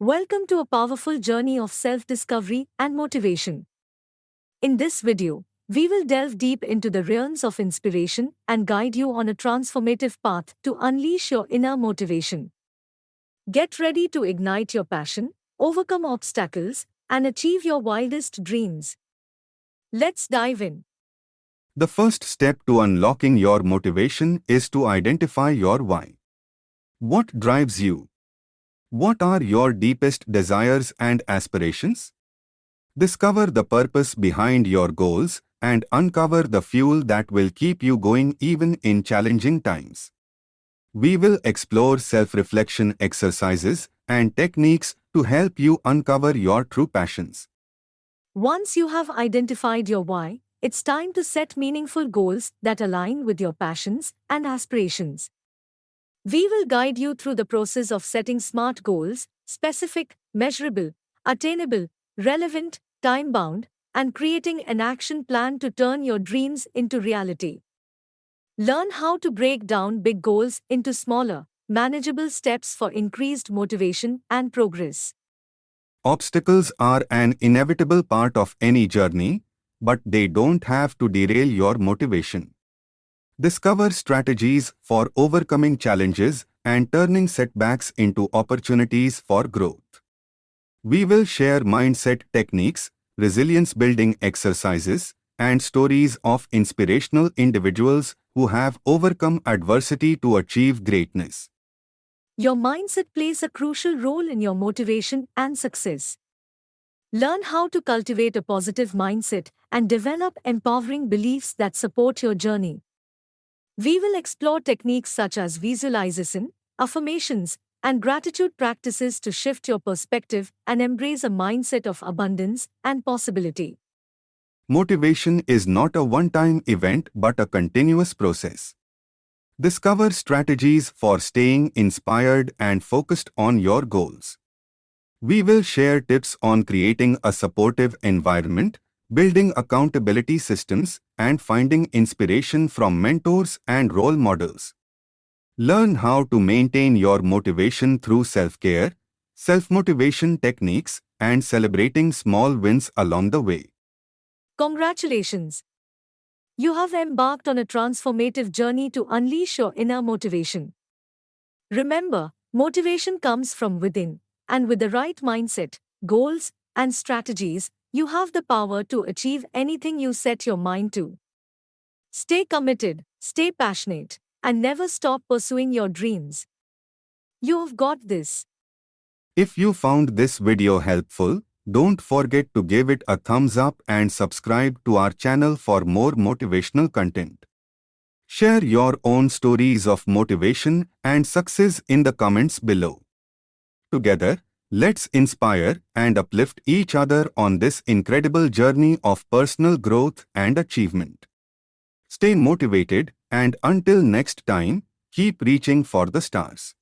Welcome to a powerful journey of self-discovery and motivation. In this video, we will delve deep into the realms of inspiration and guide you on a transformative path to unleash your inner motivation. Get ready to ignite your passion, overcome obstacles, and achieve your wildest dreams. Let's dive in. The first step to unlocking your motivation is to identify your why. What drives you? What are your deepest desires and aspirations? Discover the purpose behind your goals and uncover the fuel that will keep you going even in challenging times. We will explore self-reflection exercises and techniques to help you uncover your true passions. Once you have identified your why, it's time to set meaningful goals that align with your passions and aspirations. We will guide you through the process of setting SMART goals: specific, measurable, attainable, relevant, time-bound, and creating an action plan to turn your dreams into reality. Learn how to break down big goals into smaller, manageable steps for increased motivation and progress. Obstacles are an inevitable part of any journey, but they don't have to derail your motivation. Discover strategies for overcoming challenges and turning setbacks into opportunities for growth. We will share mindset techniques, resilience-building exercises, and stories of inspirational individuals who have overcome adversity to achieve greatness. Your mindset plays a crucial role in your motivation and success. Learn how to cultivate a positive mindset and develop empowering beliefs that support your journey. We will explore techniques such as visualization, affirmations, and gratitude practices to shift your perspective and embrace a mindset of abundance and possibility. Motivation is not a one-time event but a continuous process. Discover strategies for staying inspired and focused on your goals. We will share tips on creating a supportive environment, building accountability systems, and finding inspiration from mentors and role models. Learn how to maintain your motivation through self-care, self-motivation techniques, and celebrating small wins along the way. Congratulations! You have embarked on a transformative journey to unleash your inner motivation. Remember, motivation comes from within, and with the right mindset, goals, and strategies, you have the power to achieve anything you set your mind to. Stay committed, stay passionate, and never stop pursuing your dreams. You've got this. If you found this video helpful, don't forget to give it a thumbs up and subscribe to our channel for more motivational content. Share your own stories of motivation and success in the comments below. Together, let's inspire and uplift each other on this incredible journey of personal growth and achievement. Stay motivated, and until next time, keep reaching for the stars.